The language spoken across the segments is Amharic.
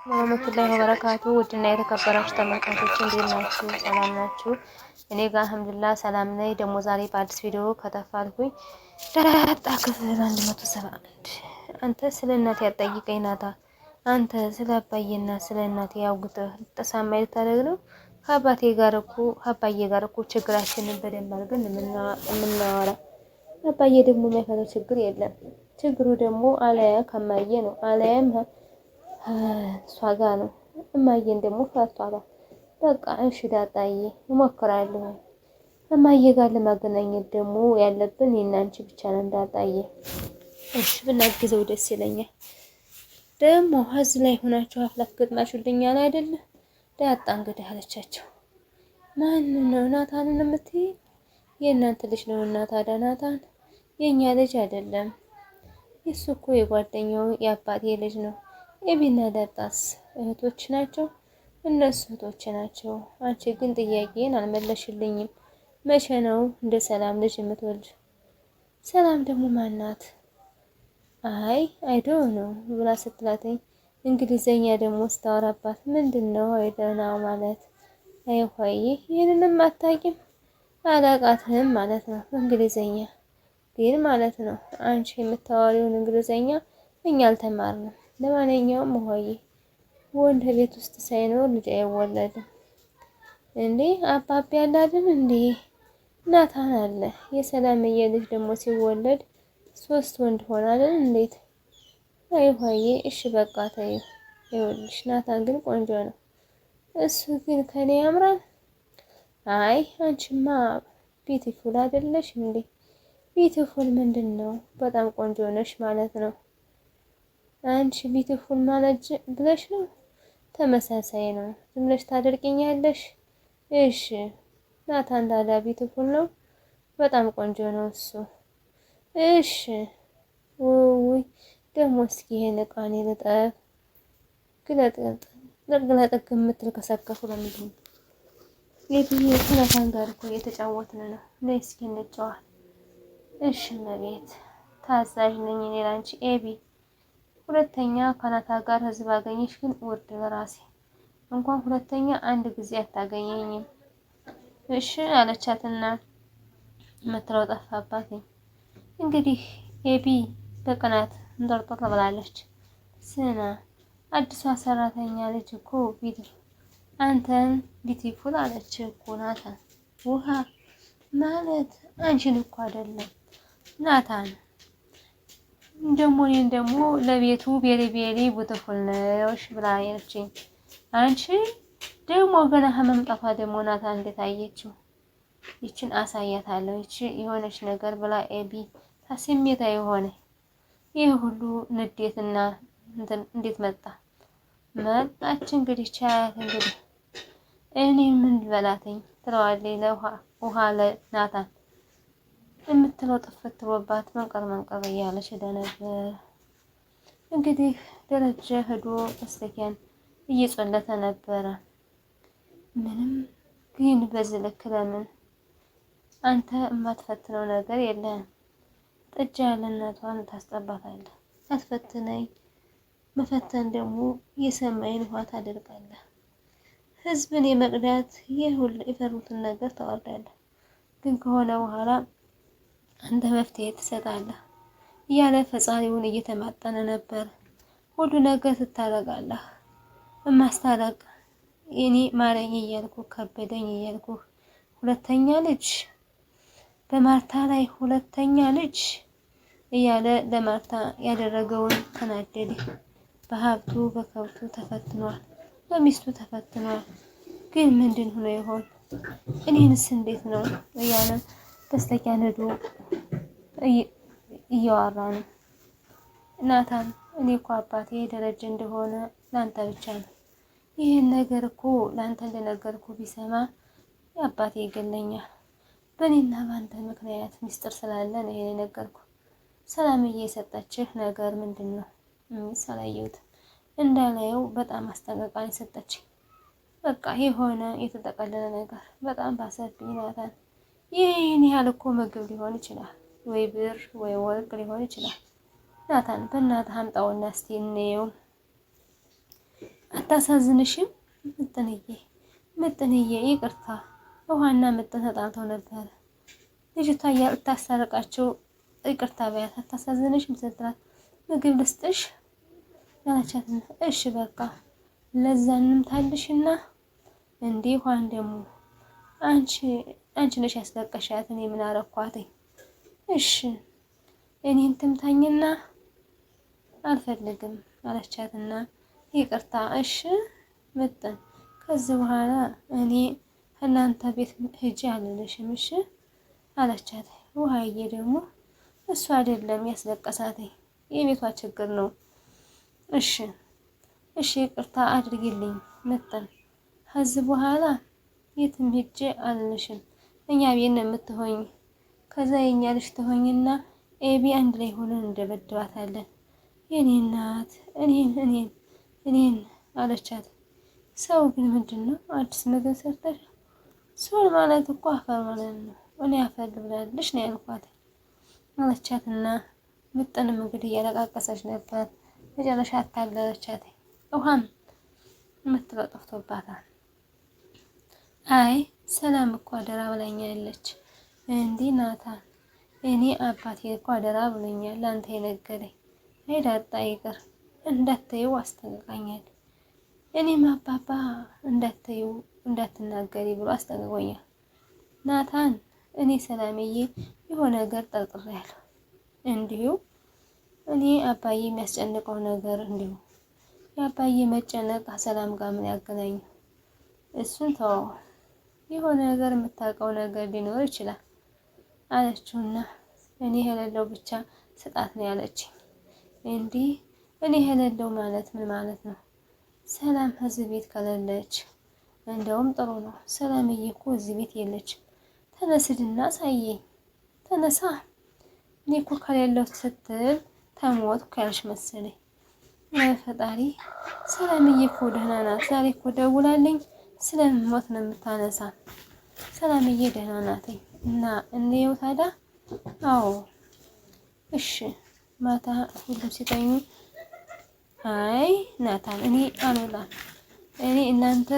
ወራህመቱላሂ ወበረካቱ። ውድና የተከበራችሁ ተመልካቾች እንዴት ናችሁ? ሰላም ናችሁ? እኔ ጋር አልሐምዱሊላህ ሰላም ነኝ። ደግሞ ዛሬ በአዲስ ቪዲዮ ከተፋልኩኝ ዳጣ ክፍል 171 አንተ ስለ እናቴ ያጠይቀኝ ናታ። አንተ ስለ አባዬና ስለ እናቴ ያውግተህ ተሳማይ ልታደርግ ነው። ከአባዬ ጋር እኮ ችግራችንን በደንብ አድርገን የምናወራ። አባዬ ደግሞ የሚያፈተው ችግር የለም። ችግሩ ደግሞ አለያ ከማዬ ነው። አለያም እሷ ጋር ነው። እማዬን ደግሞ ፈቷታል። በቃ እሺ ዳጣዬ እሞክራለሁ። እማዬ ጋር ለማገናኘት ደግሞ ያለብን እኔና አንቺ ብቻ ነን ዳጣዬ። እሺ ብናግዘው ደስ ይለኛል። ደግሞ እዚህ ላይ ሆናችሁ አፍላፍ ገጥማችሁልኛል አይደለ? ዳጣ እንግዲህ አለቻቸው። ማን ነው ናታንን የምትይ? የእናንተ ልጅ ነው እና ታዲያ ናታን የኛ ልጅ አይደለም። እሱ እኮ የጓደኛው የአባቴ ልጅ ነው። ኤቢና ዳጣስ እህቶች ናቸው። እነሱ እህቶች ናቸው። አንቺ ግን ጥያቄን አልመለሽልኝም። መቼ ነው እንደ ሰላም ልጅ የምትወልድ? ሰላም ደግሞ ማናት? አይዶ ነው ብላ ስትላተኝ እንግሊዘኛ ደግሞ ስታወራባት ምንድነው አይደና ማለት አይሆይ ይሄንንም አታውቂም? አላቃትም ማለት ነው። እንግሊዘኛ ግን ማለት ነው አንቺ የምታወሪውን እንግሊዘኛ እኛ አልተማርንም። ለማንኛውም ሆይ ወንድ ቤት ውስጥ ሳይኖር ልጅ አይወለድም እንዴ? አባቢ ያለ አይደል እንዴ? ናታን አለ። የሰላምዬ ልጅ ደግሞ ሲወለድ 3 ወንድ ሆነ አይደል? እንዴት አይሆይ እሺ በቃ ተይው። ይኸውልሽ ናታን ግን ቆንጆ ነው። እሱ ግን ከኔ ያምራል። አንቺማ ቢዩቲፉል አይደለሽ እንዴ? ቢዩቲፉል ምንድነው? በጣም ቆንጆ ነሽ ማለት ነው። አንቺ ቢዩቲፉል ማለት ብለሽ ነው? ተመሳሳይ ነው። ዝም ብለሽ ታደርቂኛለሽ። እሺ ናታን ታዲያ ቢዩቲፉል ነው? በጣም ቆንጆ ነው እሱ። እሺ ውይ ደግሞ እስኪ ይሄን እቃኔ ልጠብ። ግለጥ የምትል ከሰከፉ ለምንድን ነው? የትዬ ከናታን ጋር እኮ እየተጫወትን ነው። ነይ እስኪ እንጫወት። እሺ መቤት ታዛዥ ነኝ እኔ ላንቺ ኤቢ። ሁለተኛ ከናታ ጋር ህዝብ አገኘሽ ግን ውርድ ለራሴ እንኳን ሁለተኛ አንድ ጊዜ አታገኘኝም። እሺ አለቻትና መትረው ጠፋባት። እንግዲህ ኤቢ በቅናት እንጠርጥር ብላለች። ስና አዲሷ ሰራተኛ ልጅ እኮ አንተን ቢዩቲፉል አለች እኮ ናታን። ውሃ ማለት አንቺን እኮ አይደለም ናታን ደግሞ እኔን ደግሞ ለቤቱ ቤሪ ቢዩቲፉል ነሽ ብላ ያለችኝ። አንቺ ደግሞ ገና ከመምጣቷ ደግሞ ናታን እንዴት አየችው? ይችን አሳያታለሁ ይቺ የሆነች ነገር ብላ ኤቢ ታስሜታ የሆነ ይሄ ሁሉ ንዴትና እንዴት መጣች እንግዲህ ቻያት እንግዲህ እኔ ምን ልበላትኝ ትለዋለች ለውሃ ለናታን የምትለው ጥፍት ብሎባት መንቀር እያለች ነበር። እንግዲህ ደረጀ ሄዶ በስተኪያን እየጸለተ ነበረ። ምንም ግን በዚህ ልክ ለምን አንተ የማትፈትነው ነገር የለም? ጥጃ ያለነቷን ታስጠባታለህ። አትፈትነኝ። መፈተን ደግሞ የሰማይን ውሃ ታደርጋለህ። ህዝብን የመቅዳት የሁሉ የፈሩትን ነገር ታወርዳለህ። ግን ከሆነ በኋላ አንተ መፍትሄ ትሰጣለህ እያለ ፈጻሪውን እየተማጠነ ነበር። ሁሉ ነገር ትታረጋለህ። ማስታረቅ እኔ ማረኝ እያልኩ ከበደኝ እያልኩ ሁለተኛ ልጅ በማርታ ላይ ሁለተኛ ልጅ እያለ ለማርታ ያደረገውን ተናደደ። በሀብቱ በከብቱ ተፈትኗል፣ በሚስቱ ተፈትኗል። ግን ምንድን ሆኖ ይሆን? እኔንስ እንዴት ነው እያለ በስተኪያን ሄዶ እያወራ ነው። ናታን እኔ እኮ አባቴ ደረጀ እንደሆነ ላንተ ብቻ ነው። ይህን ነገር እኮ ላንተ እንደነገርኩ ቢሰማ አባቴ ይገለኛል። በእኔና በአንተ ምክንያት ሚስጥር ስላለ ነው ይሄን የነገርኩ። ሰላምዬ የሰጠችህ ነገር ምንድን ነው? አላየሁትም። እንዳላየው በጣም አስጠንቀቃኝ ሰጠችኝ። በቃ የሆነ የተጠቀለለ ነገር በጣም ባሰብኝ ናታን። ይህን ያህል እኮ ምግብ ሊሆን ይችላል፣ ወይ ብር ወይ ወርቅ ሊሆን ይችላል። ናታን በእናትህ አምጣውና እስቲ እንየው። አታሳዝንሽም? ምጥንዬ ይቅርታ ውሃና ምጥን ተጣልተው ነበር። ልጅቷ ልታስታርቃቸው ይቅርታ በያት አታሳዝንሽም ስትላት ምግብ ልስጥሽ ያለቻት። እሺ በቃ ለዛንም ታልሽና እንዴ ውሃን ደግሞ አንቺ ነሽ ያስለቀሻት እኔ ምን አረኳትኝ? እሺ እኔን ትምታኝና አልፈልግም አለቻትና ይቅርታ እሺ ምጥን ከዚህ በኋላ እኔ እናንተ ቤት ሂጂ አልልሽም እሺ አለቻት። ውሃዬ ደግሞ እሱ አይደለም ያስለቀሳት የቤቷ ችግር ነው። እሺ ይቅርታ አድርጊልኝ ምጥን ከዚህ በኋላ የትም ሂጂ አልልሽም። እኛ ቤት ነው የምትሆኝ። ከዛ የኛ ልጅ ትሆኝና ኤቢ አንድ ላይ ሆነን እንደበድባታለን። የኔ እናት እኔን አለቻት። ሰው ግን ምንድነው አዲስ ነገር ሰርተሽ ሶል ማለት እኮ አፈር ማለት ነው። እኔ አፈር ልብላለሽ ነው ያልኳት አለቻትና ምጥንም እንግዲህ እያለቃቀሰች ነበር። መጨረሻ አታለለቻት። ውሃም የምትለው ጠፍቶባታል። አይ ሰላም እኮ አደራ ብላኛለች። እንዲህ ናታን እኔ አባቴ እኮ አደራ ብሎኛል አንተ የነገረኝ አይዳጣ ይቅር እንዳትዪው አስጠንቅቃኛል። እኔም አባባ እንዳትዪው እንዳትናገሪ ብሎ አስጠንቅቆኛል። ናታን እኔ ሰላምዬ የሆነ ነገር ጠርጥሬያለሁ። እንዲሁ እኔ አባዬ የሚያስጨንቀው ነገር እንዲሁ የአባዬ መጨነቅ ከሰላም ጋር ምን ያገናኘው? እሱን ተወው። የሆነ ነገር የምታውቀው ነገር ሊኖር ይችላል አለችውና እኔ የሌለው ብቻ ስጣት ነው ያለችኝ። እንዲህ እኔ የሌለው ማለት ምን ማለት ነው? ሰላም እዚህ ቤት ከሌለች እንደውም ጥሩ ነው። ሰላምዬ እኮ እዚህ ቤት የለችም። ተነስድና ሳየኝ ተነሳ። እኔ እኮ ከሌለው ስትል ተሞትኩ ያልሽ መሰለኝ። ፈጣሪ ሰላምዬ እኮ ደህና ናት። ዛሬ እኮ ደውላልኝ ስለምሞት ነው የምታነሳ። ሰላምዬ ደህና ናት እና እንየው ታዲያ። አዎ እሺ ማታ ሁሉም ሲተኙ አይ ናታን እኔ አልወላም። እኔ እናንተ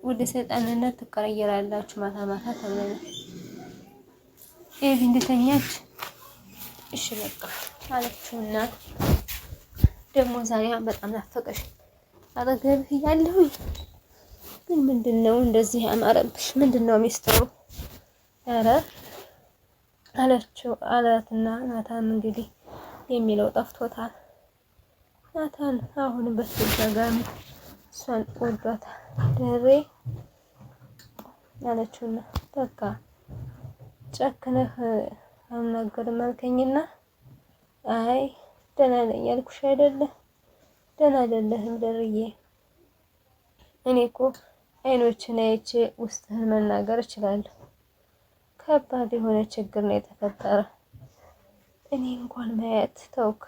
ወደ ሰይጣንነት ትቀየራላችሁ ማታ ማታ ተብለናል። ኤቢ እንደተኛች እሺ በቃ አለችውና ደግሞ ዛሬ በጣም ናፈቀሽ አጠገብህ እያለሁኝ ግን ምንድነው እንደዚህ ያማረብሽ? ምንድነው ሚስጥሩ? ኧረ አለችው አላትና ናታን እንግዲህ የሚለው ጠፍቶታል። ናታን አሁንም በተደጋጋሚ እሷን ወዷታል። ደሬ አለችውና በቃ ጨክነህ አልናገርም አልከኝና አይ ደህና ነኝ ያልኩሽ አይደለ? ደህና አይደለህም ደርዬ። እኔ እኮ አይኖችን አይቼ ውስጥህን መናገር እችላለሁ። ከባድ የሆነ ችግር ነው የተፈጠረ። እኔ እንኳን ማየት ተውክ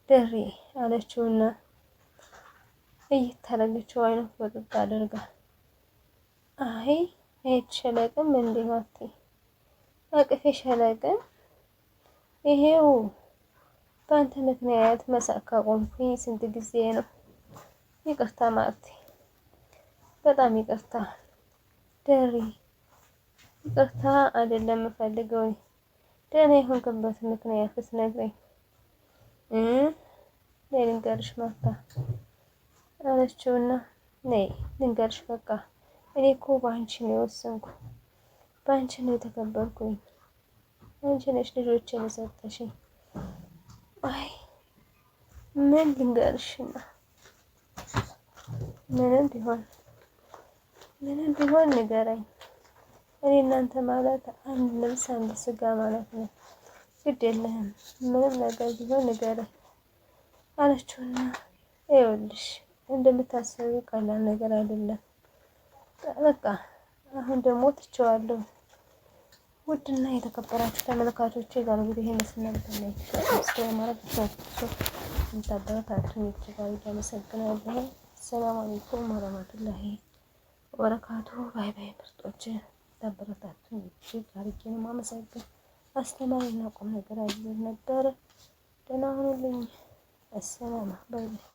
ደሬ አለችውና እየታረገችው አይነት ወጥታ አድርጋ አይ አይተሸለቅም እንዴ ማርቲ አቅፌ ሸለቅም ይሄው በአንተ ምክንያት መሳቅ ካቆምኩኝ ስንት ጊዜ ነው። ይቅርታ ማርቲ በጣም ይቅርታ ደሪ። ይቅርታ አይደለም የምፈልገው ደህና የሆንክበት ምክንያት ብትነግረኝ። ነይ ልንገርሽ ማርታ አለችውና ነይ ልንገርሽ በቃ እኔ እኮ በአንቺ ነው የወሰንኩ። በአንቺ ነው የተከበርኩኝ። አንቺ ነሽ ልጆችን የሰጠሽኝ። አይ ምን ልንገርሽና ምንም ቢሆን ንገረኝ። እኔ እናንተ ማለት አንድ ልብስ አንድ ስጋ ማለት ነው። ግድ የለህም ምንም ነገር ቢሆን ንገረኝ አለችውና ይኸውልሽ እንደምታስቢው ቀላል ነገር አይደለም። በቃ አሁን ደግሞ ትቼዋለሁ። ውድና የተከበራችሁ ተመልካቾቼ ጋር እንግዲህ ይሄን ስናልፈን ማለት ነው እንታበረታቱኝ እጅግ አድርጌ አመሰግናለሁ። ሰላም አለይኩም ወራህመቱላሂ ወበረካቱ። ባይ ባይ ምርጦች ታበረታቱኝ እጅግ አድርጌ ነው የማመሰግነው። አስተማሪና ቁም ነገር አዘል ነበር። ደህና ሁኑልኝ። አሰላም ባይ ባይ።